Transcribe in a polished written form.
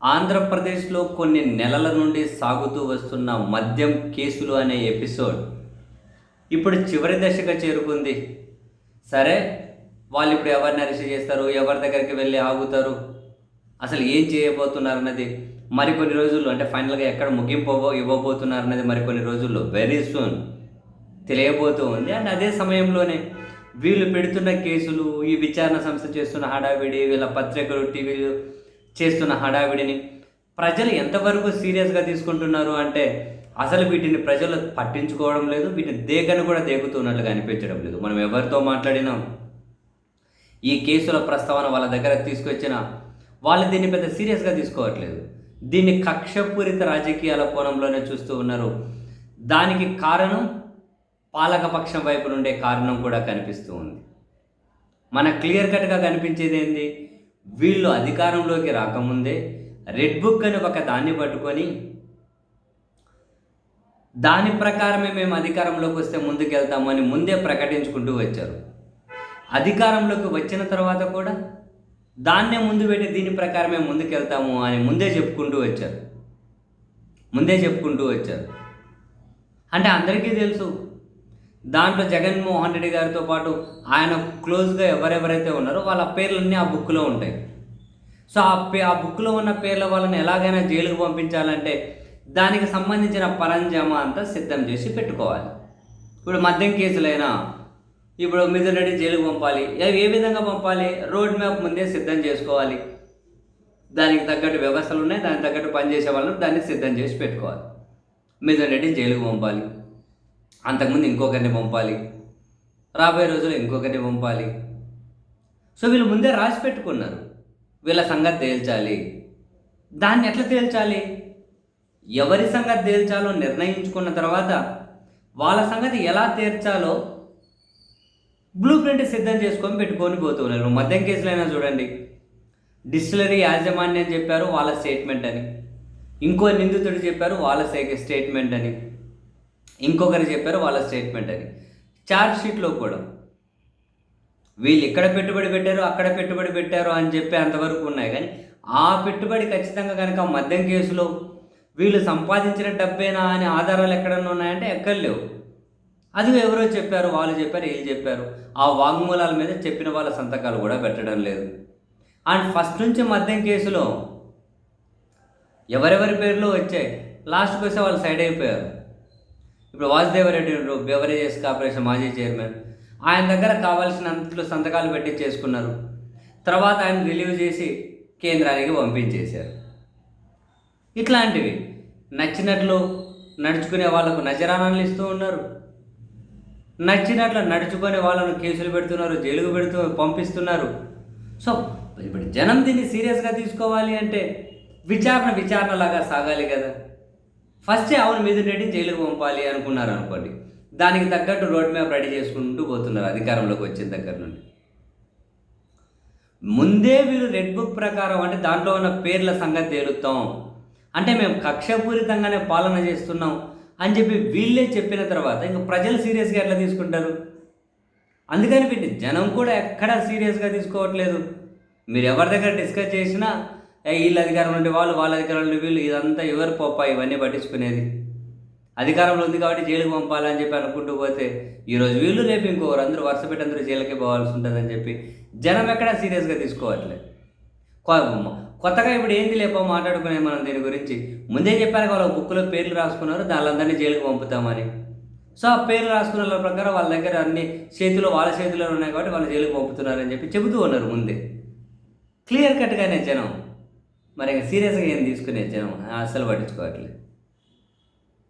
ఆంధ్రప్రదేశ్లో కొన్ని నెలల నుండి సాగుతూ వస్తున్న మద్యం కేసులు అనే ఎపిసోడ్ ఇప్పుడు చివరి దశగా చేరుకుంది. సరే, వాళ్ళు ఇప్పుడు ఎవరిని అరెస్ట్ చేస్తారు, ఎవరి దగ్గరికి వెళ్ళి ఆగుతారు, అసలు ఏం చేయబోతున్నారు అన్నది మరికొన్ని రోజుల్లో, అంటే ఫైనల్గా ఎక్కడ ముగింపు ఇవ్వబోతున్నారు అన్నది మరికొన్ని రోజుల్లో వెరీ సూన్ తెలియబోతూ ఉంది. అండ్ అదే సమయంలోనే వీళ్ళు పెడుతున్న కేసులు, ఈ విచారణ సంస్థ చేస్తున్న హడావిడి, వీళ్ళ పత్రికలు, టీవీలు చేస్తున్న హడావిడిని ప్రజలు ఎంతవరకు సీరియస్గా తీసుకుంటున్నారు అంటే అసలు వీటిని ప్రజలు పట్టించుకోవడం లేదు. వీటిని దేగను కూడా దేగుతున్నట్లుగా అనిపించడం లేదు. మనం ఎవరితో మాట్లాడినా ఈ కేసుల ప్రస్తావన వాళ్ళ దగ్గర తీసుకొచ్చిన వాళ్ళు దీన్ని పెద్ద సీరియస్గా తీసుకోవట్లేదు. దీన్ని కక్షపూరిత రాజకీయాల కోణంలోనే చూస్తూ ఉన్నారు. దానికి కారణం పాలకపక్షం వైపు నుండే కారణం కూడా కనిపిస్తూ ఉంది. మన క్లియర్ కట్గా కనిపించేది ఏంది, వీళ్ళు అధికారంలోకి రాకముందే రెడ్ బుక్ అని ఒక దాన్ని పట్టుకొని దాని ప్రకారమే మేము అధికారంలోకి వస్తే ముందుకెళ్తామని ముందే ప్రకటించుకుంటూ వచ్చారు. అధికారంలోకి వచ్చిన తర్వాత కూడా దాన్నే ముందు పెట్టి దీని ప్రకారమే ముందుకెళ్తాము అని ముందే చెప్పుకుంటూ వచ్చారు. అంటే అందరికీ తెలుసు, దాంట్లో జగన్మోహన్ రెడ్డి గారితో పాటు ఆయన క్లోజ్గా ఎవరెవరైతే ఉన్నారో వాళ్ళ పేర్లన్నీ ఆ బుక్లో ఉంటాయి. సో ఆ బుక్లో ఉన్న పేర్ల వాళ్ళని ఎలాగైనా జైలుకు పంపించాలంటే దానికి సంబంధించిన పరంజామా అంతా సిద్ధం చేసి పెట్టుకోవాలి. ఇప్పుడు మద్యం కేసులైనా ఇప్పుడు మిథున్ రెడ్డి జైలుకు పంపాలి, ఏ విధంగా పంపాలి, రోడ్ మ్యాప్ ముందే సిద్ధం చేసుకోవాలి. దానికి తగ్గట్టు వ్యవస్థలు ఉన్నాయి, దానికి తగ్గట్టు పనిచేసే వాళ్ళని దాన్ని సిద్ధం చేసి పెట్టుకోవాలి. మిథున్ రెడ్డి జైలుకు పంపాలి, అంతకుముందు ఇంకొకరిని పంపాలి, రాబోయే రోజుల్లో ఇంకొకరిని పంపాలి. సో వీళ్ళు ముందే రాసి పెట్టుకున్నారు, వీళ్ళ సంగతి తేల్చాలి. దాన్ని ఎట్లా తేల్చాలి, ఎవరి సంగతి తేల్చాలో నిర్ణయించుకున్న తర్వాత వాళ్ళ సంగతి ఎలా తీర్చాలో బ్లూ ప్రింట్ సిద్ధం చేసుకొని పెట్టుకొని పోతున్నారు. మద్యం కేసులైనా చూడండి, డిస్టిలరీ యాజమాన్యం చెప్పారు వాళ్ళ స్టేట్మెంట్ అని, ఇంకో నిందితుడు చెప్పారు వాళ్ళ స్టేట్మెంట్ అని, ఇంకొకరు చెప్పారు వాళ్ళ స్టేట్మెంట్ అని. ఛార్జ్ షీట్లో కూడా వీళ్ళు ఇక్కడ పెట్టుబడి పెట్టారు, అక్కడ పెట్టుబడి పెట్టారు అని చెప్పి అంతవరకు ఉన్నాయి. కానీ ఆ పెట్టుబడి ఖచ్చితంగా కనుక మద్యం కేసులో వీళ్ళు సంపాదించిన డబ్బేనా అనే ఆధారాలు ఎక్కడన్నా ఉన్నాయంటే ఎక్కడ లేవు. అది ఎవరో చెప్పారు, వాళ్ళు చెప్పారు, వీళ్ళు చెప్పారు. ఆ వాంగ్మూలాల మీద చెప్పిన వాళ్ళ సంతకాలు కూడా పెట్టడం లేదు. అండ్ ఫస్ట్ నుంచి మద్యం కేసులో ఎవరెవరి పేర్లు వచ్చాయి, లాస్ట్కి వస్తే వాళ్ళు సైడ్ అయిపోయారు. ఇప్పుడు వాసుదేవరెడ్డి బెవరేజెస్ కార్పొరేషన్ మాజీ చైర్మన్, ఆయన దగ్గర కావాల్సినంతలో సంతకాలు పెట్టి చేసుకున్నారు. తర్వాత ఆయన రిలీవ్ చేసి కేంద్రానికి పంపించేశారు. ఇట్లాంటివి నచ్చినట్లు నడుచుకునే వాళ్ళకు నజరానాలు ఇస్తూ ఉన్నారు, నచ్చినట్లు నడుచుకునే వాళ్ళను కేసులు పెడుతున్నారు, జైలుకు పంపిస్తున్నారు. సో ఇప్పుడు జనం దీన్ని సీరియస్గా తీసుకోవాలి అంటే విచారణలాగా సాగాలి కదా. ఫస్టే అవును మిథున్ రెడ్డిని జైలుకు పంపాలి అనుకున్నారు అనుకోండి, దానికి తగ్గట్టు రోడ్ మ్యాప్ రెడీ చేసుకుంటూ పోతున్నారు అధికారంలోకి వచ్చిన దగ్గర నుండి. ముందే వీళ్ళు రెడ్ బుక్ ప్రకారం, అంటే దాంట్లో ఉన్న పేర్ల సంగతి తేలుతాం అంటే మేము కక్షపూరితంగానే పాలన చేస్తున్నాం అని చెప్పి వీళ్ళే చెప్పిన తర్వాత ఇంకా ప్రజలు సీరియస్గా ఎట్లా తీసుకుంటారు? అందుకని వీటిని జనం కూడా ఎక్కడా సీరియస్గా తీసుకోవట్లేదు. మీరు ఎవరి దగ్గర డిస్కస్ చేసినా వీళ్ళు అధికారం నుండి వాళ్ళు, వాళ్ళ అధికారం నుండి వీళ్ళు, ఇదంతా ఎవరు పోపా ఇవన్నీ పట్టించుకునేది. అధికారంలో ఉంది కాబట్టి జైలుకు పంపాలని చెప్పి అనుకుంటూ పోతే ఈరోజు వీళ్ళు, రేపు ఇంకోరు, అందరూ వరుస పెట్టి అందరూ జైలుకే పోవాల్సి ఉంటుందని చెప్పి జనం ఎక్కడా సీరియస్గా తీసుకోవట్లేదు. కొత్తగా ఇప్పుడు ఏంది లేపో మాట్లాడుకునే మనం దీని గురించి. ముందే చెప్పారు వాళ్ళ బుక్లో పేర్లు రాసుకున్నారు, వాళ్ళందరినీ జైలుకు పంపుతామని. సో ఆ పేర్లు రాసుకున్న వాళ్ళ ప్రకారం వాళ్ళ దగ్గర అన్ని వాళ్ళ చేతిలో ఉన్నాయి కాబట్టి వాళ్ళు జైలుకు పంపుతున్నారని చెప్పి చెబుతూ ఉన్నారు ముందే. క్లియర్ కట్గానే జనం మరి సీరియస్గా ఏం తీసుకునే జనం అస్సలు పట్టించుకోవట్లేదు.